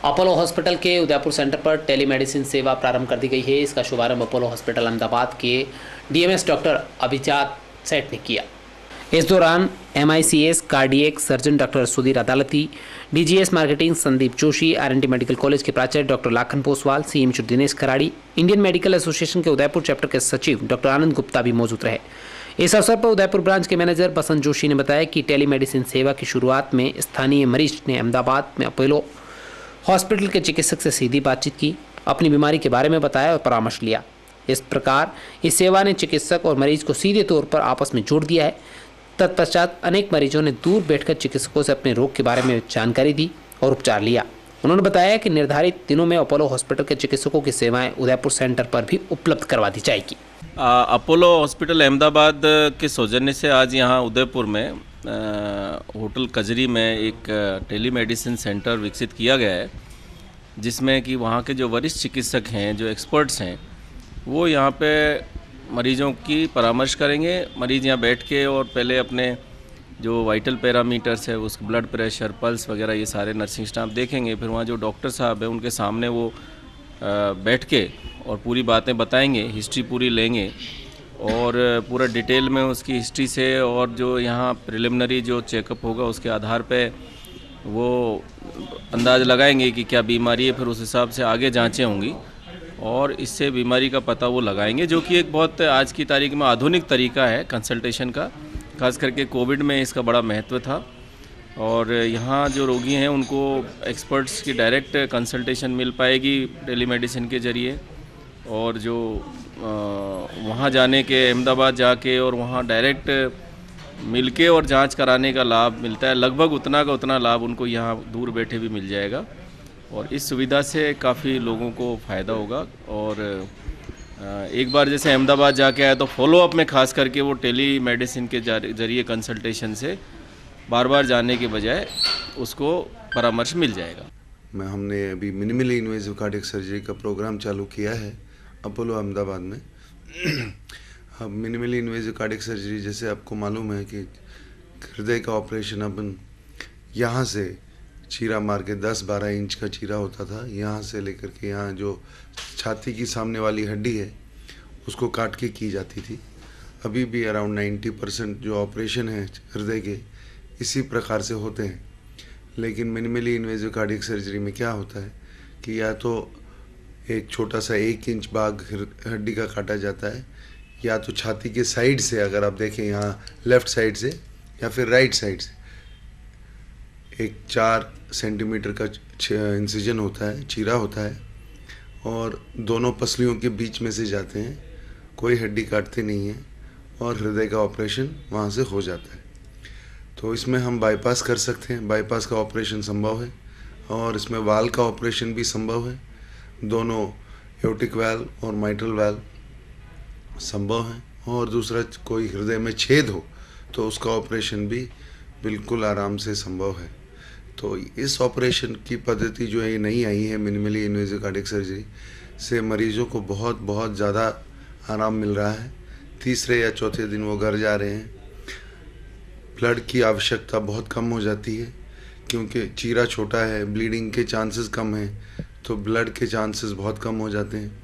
Apollo hospital के Udaipur centre पर telemedicine सेवा प्रारंभ कर दी गई है। इसका शुभारंभ अपोलो हॉस्पिटल अहमदाबाद के डीएमएस डॉक्टर अभिजात सेठ ने किया। इस दौरान MICS cardiac surgeon doctor Sudhir अदालती, DGS marketing Sandeep Joshi, RNT medical college के प्राचार्य doctor Lakhan Poswal, CMH Dinesh Kharadi, Indian medical association के उदयपुर चैप्टर के सचिव डॉक्टर आनंद गुप्ता भी मौजूद रहे। इस अवसर पर उदयपुर ब्रांच के मैनेजर बसंत जोशी ने बताया कि टेलीमेडिसिन सेवा की शुरुआत में स्थानीय मरीज ने अहमदाबाद में अपोलो हॉस्पिटल के चिकित्सक से सीधी बातचीत की, अपनी बीमारी के बारे में बताया और परामर्श लिया। इस प्रकार इस सेवा ने चिकित्सक और मरीज को सीधे तौर पर आपस में जोड़ दिया है। तत्पश्चात अनेक मरीजों ने दूर बैठकर चिकित्सकों से अपने रोग के बारे में जानकारी दी और उपचार लिया। उन्होंने बताया कि निर्धारित दिनों में अपोलो हॉस्पिटल के चिकित्सकों की सेवाएं उदयपुर सेंटर पर भी उपलब्ध करवा दी जाएगी। अपोलो हॉस्पिटल अहमदाबाद के सौजन्य से आज यहाँ उदयपुर में होटल कजरी में एक टेलीमेडिसिन सेंटर विकसित किया गया है, जिसमें कि वहाँ के जो वरिष्ठ चिकित्सक हैं, जो एक्सपर्ट्स हैं, वो यहाँ पे मरीजों की परामर्श करेंगे। मरीज यहाँ बैठ के और पहले अपने जो वाइटल पैरामीटर्स है, उसके ब्लड प्रेशर, पल्स वगैरह, ये सारे नर्सिंग स्टाफ देखेंगे। फिर वहाँ जो डॉक्टर साहब हैं उनके सामने वो बैठ के और पूरी बातें बताएंगे, हिस्ट्री पूरी लेंगे और पूरा डिटेल में उसकी हिस्ट्री से और जो यहाँ प्रिलिमिनरी जो चेकअप होगा उसके आधार पे वो अंदाज़ लगाएंगे कि क्या बीमारी है। फिर उस हिसाब से आगे जांचें होंगी और इससे बीमारी का पता वो लगाएंगे, जो कि एक बहुत आज की तारीख में आधुनिक तरीका है कंसल्टेशन का। खास करके कोविड में इसका बड़ा महत्व था और यहाँ जो रोगी हैं उनको एक्सपर्ट्स की डायरेक्ट कंसल्टेशन मिल पाएगी टेलीमेडिसिन के ज़रिए। और जो वहाँ जाने के, अहमदाबाद जाके और वहाँ डायरेक्ट मिलके और जांच कराने का लाभ मिलता है, लगभग उतना का उतना लाभ उनको यहाँ दूर बैठे भी मिल जाएगा। और इस सुविधा से काफ़ी लोगों को फ़ायदा होगा। और एक बार जैसे अहमदाबाद जाके आया तो फॉलोअप में खास करके वो टेली मेडिसिन के ज़रिए कंसल्टेशन से बार बार जाने के बजाय उसको परामर्श मिल जाएगा। हमने अभी मिनिमली इन्वेसिव कार्डियक सर्जरी का प्रोग्राम चालू किया है अपोलो अहमदाबाद में। अब मिनिमली इन्वेसिव कार्डियक सर्जरी, जैसे आपको मालूम है कि हृदय का ऑपरेशन अपन यहाँ से चीरा मार के 10-12 इंच का चीरा होता था, यहाँ से लेकर के यहाँ जो छाती की सामने वाली हड्डी है उसको काट के की जाती थी। अभी भी अराउंड 90% जो ऑपरेशन है हृदय के इसी प्रकार से होते हैं। लेकिन मिनिमली इन्वेसिव कार्डियक सर्जरी में क्या होता है कि या तो एक छोटा सा 1 इंच भाग हड्डी का काटा जाता है, या तो छाती के साइड से, अगर आप देखें यहाँ लेफ़्ट साइड से या फिर राइट साइड से, एक 4 सेंटीमीटर का इंसिजन होता है, चीरा होता है और दोनों पसलियों के बीच में से जाते हैं, कोई हड्डी काटते नहीं है और हृदय का ऑपरेशन वहाँ से हो जाता है। तो इसमें हम बाईपास कर सकते हैं, बाईपास का ऑपरेशन संभव है और इसमें वाल्व का ऑपरेशन भी संभव है। दोनों एओर्टिक वाल्व और माइट्रल वाल्व संभव है। और दूसरा, कोई हृदय में छेद हो तो उसका ऑपरेशन भी बिल्कुल आराम से संभव है। तो इस ऑपरेशन की पद्धति जो है ये नई आई है, मिनिमली इन्वेसिव कार्डियक सर्जरी से मरीजों को बहुत ज़्यादा आराम मिल रहा है। तीसरे या चौथे दिन वो घर जा रहे हैं। ब्लड की आवश्यकता बहुत कम हो जाती है क्योंकि चीरा छोटा है, ब्लीडिंग के चांसेस कम हैं, तो ब्लड के चांसेस बहुत कम हो जाते हैं।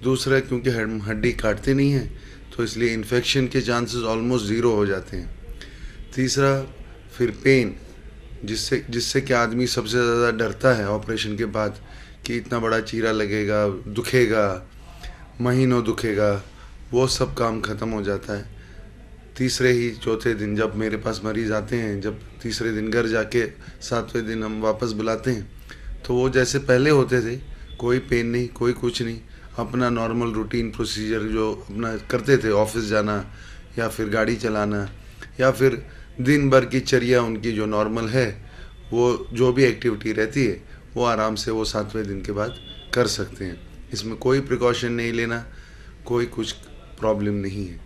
दूसरा, क्योंकि हड्डी काटते नहीं हैं तो इसलिए इन्फेक्शन के चांसेस ऑलमोस्ट ज़ीरो हो जाते हैं। तीसरा, फिर पेन, जिससे कि आदमी सबसे ज़्यादा डरता है ऑपरेशन के बाद कि इतना बड़ा चीरा लगेगा, दुखेगा, महीनों दुखेगा, वो सब काम ख़त्म हो जाता है। तीसरे ही चौथे दिन जब मेरे पास मरीज़ आते हैं, जब तीसरे दिन घर जाके 7वें दिन हम वापस बुलाते हैं तो वो जैसे पहले होते थे, कोई पेन नहीं, कोई कुछ नहीं, अपना नॉर्मल रूटीन प्रोसीजर जो अपना करते थे, ऑफिस जाना या फिर गाड़ी चलाना या फिर दिन भर की चर्या उनकी जो नॉर्मल है, वो जो भी एक्टिविटी रहती है वो आराम से वो 7वें दिन के बाद कर सकते हैं। इसमें कोई प्रिकॉशन नहीं लेना, कोई कुछ प्रॉब्लम नहीं है।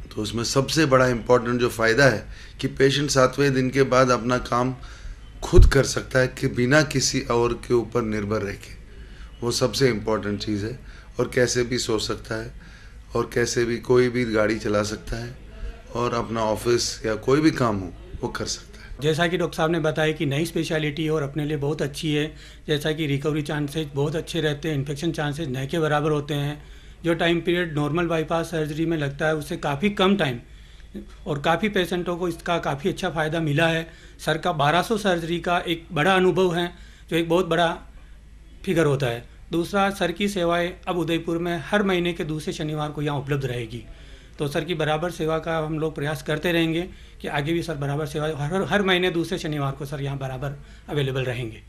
तो उसमें सबसे बड़ा इम्पोर्टेंट जो फ़ायदा है कि पेशेंट 7वें दिन के बाद अपना काम खुद कर सकता है कि बिना किसी और के ऊपर निर्भर रह के, वो सबसे इम्पोर्टेंट चीज़ है। और कैसे भी सो सकता है और कैसे भी कोई भी गाड़ी चला सकता है और अपना ऑफिस या कोई भी काम हो वो कर सकता है। जैसा कि डॉक्टर साहब ने बताया कि नई स्पेशलिटी है और अपने लिए बहुत अच्छी है। जैसा कि रिकवरी चांसेस बहुत अच्छे रहते हैं, इन्फेक्शन चांसेस न के बराबर होते हैं। जो time period normal bypass surgery में लगता है उससे काफ़ी कम टाइम, और काफ़ी पेशेंटों को इसका काफ़ी अच्छा फ़ायदा मिला है। सर का 1200 सर्जरी का एक बड़ा अनुभव है, जो एक बहुत बड़ा फिगर होता है। दूसरा, सर की सेवाएं अब उदयपुर में हर महीने के दूसरे शनिवार को यहाँ उपलब्ध रहेगी। तो सर की बराबर सेवा का हम लोग प्रयास करते रहेंगे कि आगे भी सर बराबर सेवा हर महीने दूसरे शनिवार को सर यहाँ बराबर अवेलेबल रहेंगे।